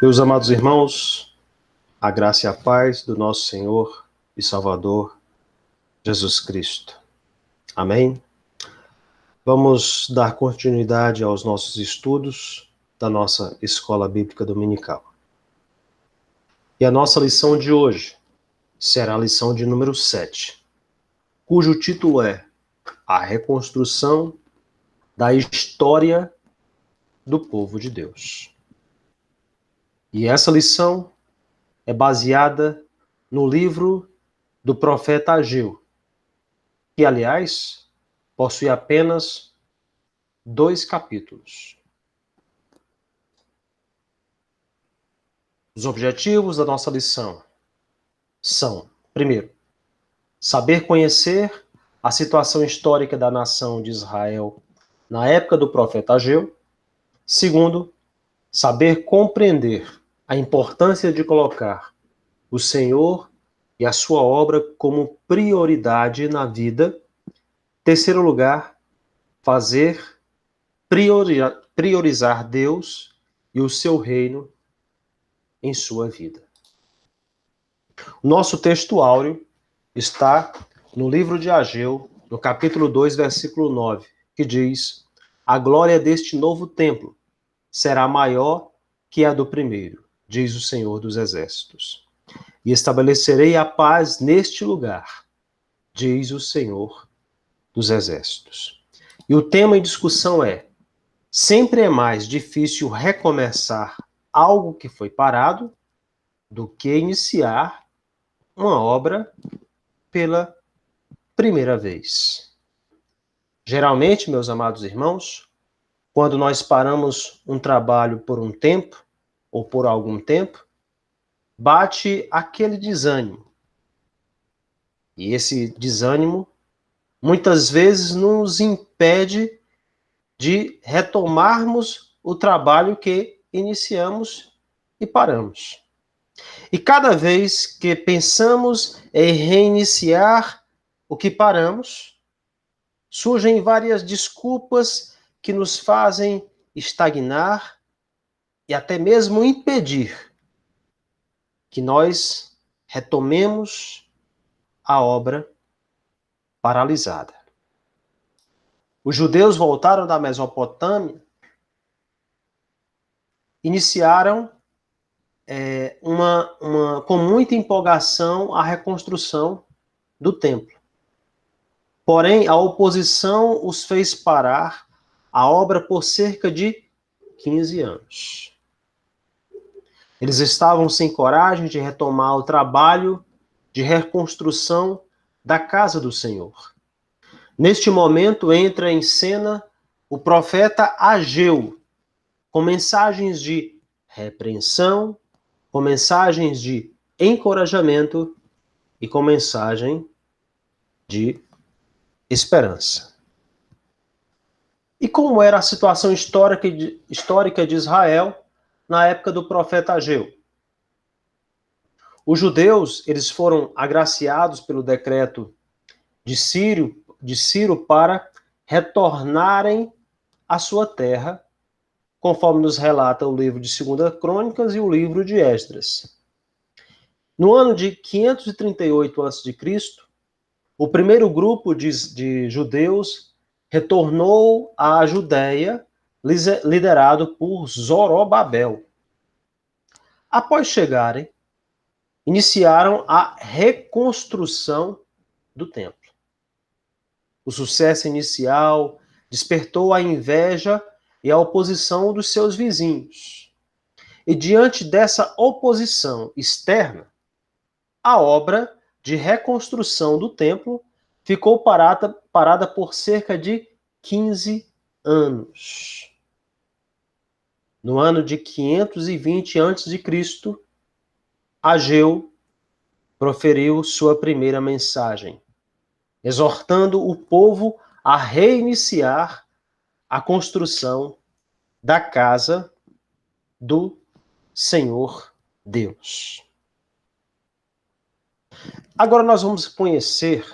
Meus amados irmãos, a graça e a paz do nosso Senhor e Salvador Jesus Cristo. Amém? Vamos dar continuidade aos nossos estudos da nossa Escola Bíblica Dominical. E a nossa lição de hoje será a lição de número 7, cujo título é A Reconstrução da História do Povo de Deus. E essa lição é baseada no livro do profeta Ageu, que, aliás, possui apenas 2 capítulos. Os objetivos da nossa lição são, primeiro, saber conhecer a situação histórica da nação de Israel na época do profeta Ageu. Segundo, saber compreender a importância de colocar o Senhor e a sua obra como prioridade na vida. Terceiro lugar, fazer priorizar Deus e o seu reino em sua vida. O nosso texto áureo está no livro de Ageu, no capítulo 2, versículo 9, que diz: A glória deste novo templo será maior que a do primeiro, diz o Senhor dos Exércitos. E estabelecerei a paz neste lugar, diz o Senhor dos Exércitos. E o tema em discussão é: sempre é mais difícil recomeçar algo que foi parado do que iniciar uma obra pela primeira vez. Geralmente, meus amados irmãos, quando nós paramos um trabalho por um tempo, ou por algum tempo, bate aquele desânimo. E esse desânimo, muitas vezes, nos impede de retomarmos o trabalho que iniciamos e paramos. E cada vez que pensamos em reiniciar o que paramos, surgem várias desculpas que nos fazem estagnar e até mesmo impedir que nós retomemos a obra paralisada. Os judeus voltaram da Mesopotâmia, iniciaram com muita empolgação a reconstrução do templo. Porém, a oposição os fez parar a obra por cerca de 15 anos. Eles estavam sem coragem de retomar o trabalho de reconstrução da casa do Senhor. Neste momento entra em cena o profeta Ageu, com mensagens de repreensão, com mensagens de encorajamento e com mensagem de esperança. E como era a situação histórica de Israel na época do profeta Ageu? Os judeus, eles foram agraciados pelo decreto de Ciro para retornarem à sua terra, conforme nos relata o livro de 2 Crônicas e o livro de Esdras. No ano de 538 a.C., o primeiro grupo de judeus retornou à Judéia, liderado por Zorobabel. Após chegarem, iniciaram a reconstrução do templo. O sucesso inicial despertou a inveja e a oposição dos seus vizinhos. E diante dessa oposição externa, a obra de reconstrução do templo ficou parada por cerca de 15 anos. No ano de 520 a.C., Ageu proferiu sua primeira mensagem, exortando o povo a reiniciar a construção da casa do Senhor Deus. Agora nós vamos conhecer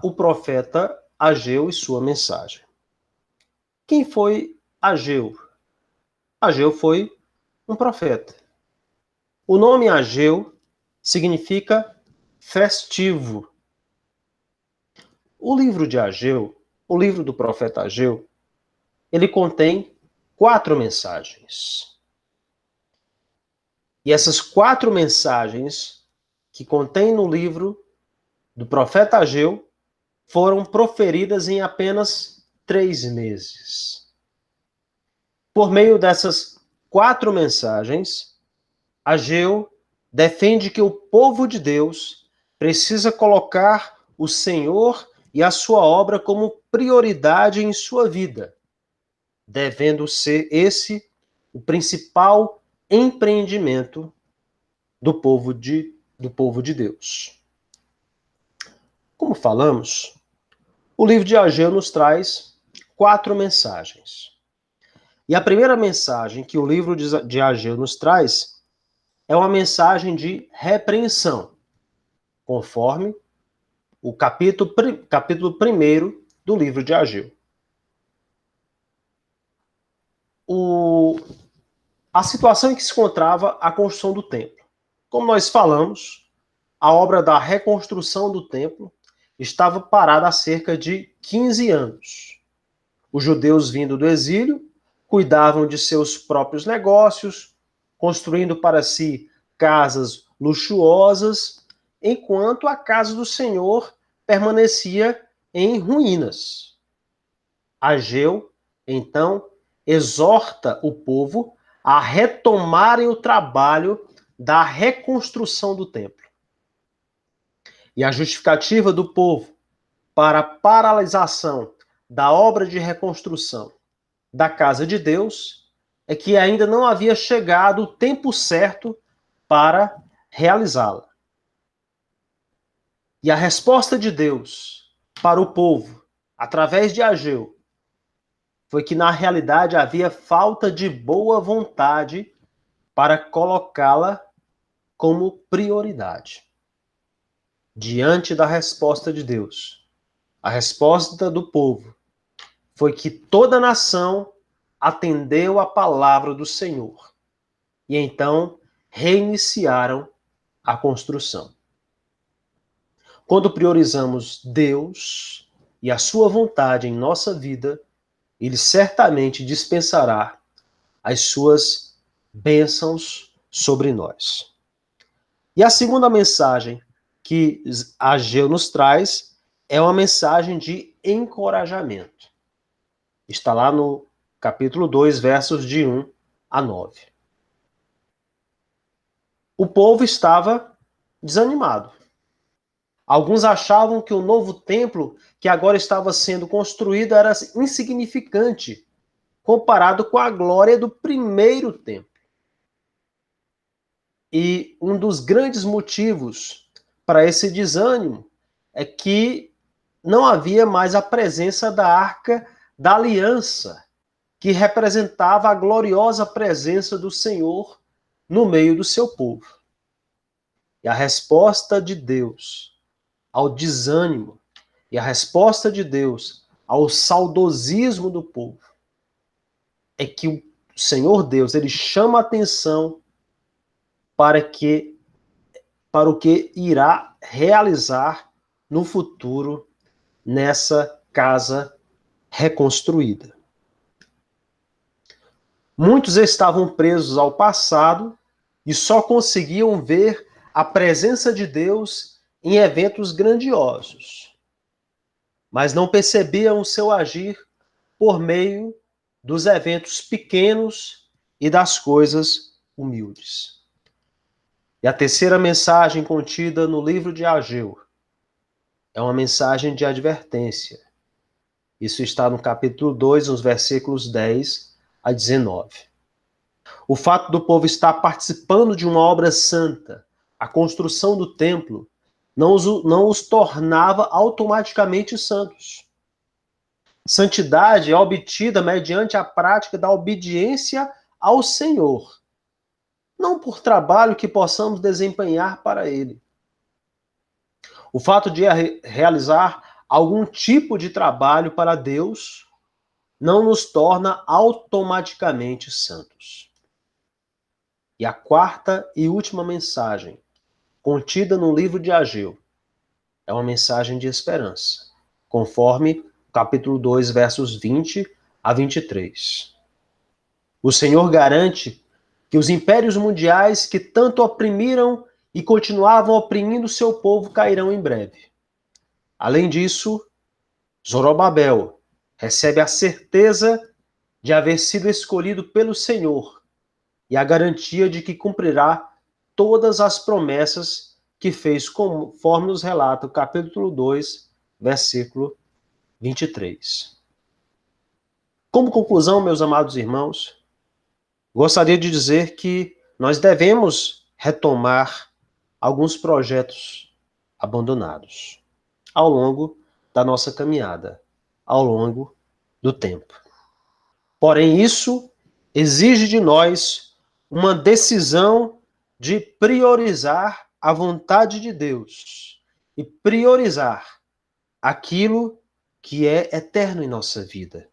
o profeta Ageu e sua mensagem. Quem foi Ageu? Ageu foi um profeta. O nome Ageu significa festivo. O livro de Ageu, o livro do profeta Ageu, ele contém 4 mensagens. E essas 4 mensagens que contém no livro do profeta Ageu foram proferidas em apenas 3 meses. Por meio dessas 4 mensagens, Ageu defende que o povo de Deus precisa colocar o Senhor e a sua obra como prioridade em sua vida, devendo ser esse o principal empreendimento do povo de Deus. Como falamos, o livro de Ageu nos traz 4 mensagens. E a primeira mensagem que o livro de Ageu nos traz é uma mensagem de repreensão, conforme o capítulo 1 do livro de Ageu. A situação em que se encontrava a construção do templo. Como nós falamos, a obra da reconstrução do templo estava parada há cerca de 15 anos. Os judeus vindo do exílio cuidavam de seus próprios negócios, construindo para si casas luxuosas, enquanto a casa do Senhor permanecia em ruínas. Ageu, então, exorta o povo a retomarem o trabalho da reconstrução do templo. E a justificativa do povo para a paralisação da obra de reconstrução da casa de Deus é que ainda não havia chegado o tempo certo para realizá-la. E a resposta de Deus para o povo, através de Ageu, foi que na realidade havia falta de boa vontade para colocá-la como prioridade. Diante da resposta de Deus, a resposta do povo foi que toda a nação atendeu a palavra do Senhor e então reiniciaram a construção. Quando priorizamos Deus e a sua vontade em nossa vida, Ele certamente dispensará as suas bênçãos sobre nós. E a segunda mensagem que Ageu nos traz é uma mensagem de encorajamento. Está lá no capítulo 2, versos de 1 a 9. O povo estava desanimado. Alguns achavam que o novo templo que agora estava sendo construído era insignificante comparado com a glória do primeiro templo. E um dos grandes motivos para esse desânimo é que não havia mais a presença da Arca da Aliança, que representava a gloriosa presença do Senhor no meio do seu povo. E a resposta de Deus ao desânimo e a resposta de Deus ao saudosismo do povo é que o Senhor Deus, ele chama a atenção para o que irá realizar no futuro nessa casa reconstruída. Muitos estavam presos ao passado e só conseguiam ver a presença de Deus em eventos grandiosos, mas não percebiam o seu agir por meio dos eventos pequenos e das coisas humildes. E a terceira mensagem contida no livro de Ageu é uma mensagem de advertência. Isso está no capítulo 2, nos versículos 10 a 19. O fato do povo estar participando de uma obra santa, a construção do templo, não os tornava automaticamente santos. Santidade é obtida mediante a prática da obediência ao Senhor, não por trabalho que possamos desempenhar para Ele. O fato de realizar algum tipo de trabalho para Deus não nos torna automaticamente santos. E a quarta e última mensagem, contida no livro de Ageu, é uma mensagem de esperança, conforme capítulo 2, versos 20 a 23. O Senhor garante que os impérios mundiais que tanto oprimiram e continuavam oprimindo seu povo cairão em breve. Além disso, Zorobabel recebe a certeza de haver sido escolhido pelo Senhor e a garantia de que cumprirá todas as promessas que fez, conforme nos relata o capítulo 2, versículo 23. Como conclusão, meus amados irmãos, gostaria de dizer que nós devemos retomar alguns projetos abandonados ao longo da nossa caminhada, ao longo do tempo. Porém, isso exige de nós uma decisão de priorizar a vontade de Deus e priorizar aquilo que é eterno em nossa vida.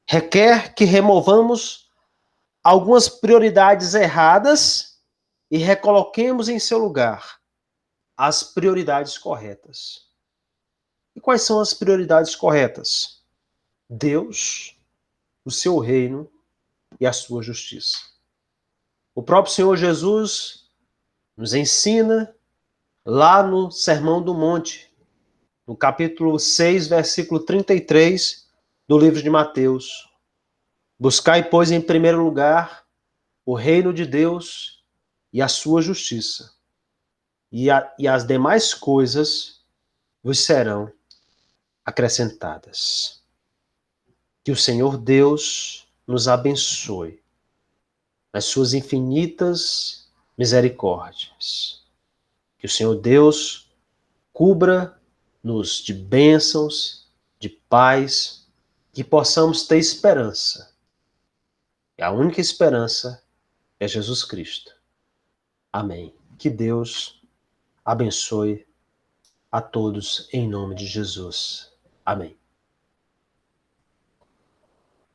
Requer que removamos algumas prioridades erradas e recoloquemos em seu lugar as prioridades corretas. E quais são as prioridades corretas? Deus, o seu reino e a sua justiça. O próprio Senhor Jesus nos ensina lá no Sermão do Monte, no capítulo 6, versículo 33 do livro de Mateus. Buscai, pois, em primeiro lugar o reino de Deus e a sua justiça, e as demais coisas vos serão acrescentadas. Que o Senhor Deus nos abençoe nas suas infinitas misericórdias. Que o Senhor Deus cubra-nos de bênçãos, de paz, que possamos ter esperança. E a única esperança é Jesus Cristo. Amém. Que Deus abençoe a todos em nome de Jesus. Amém.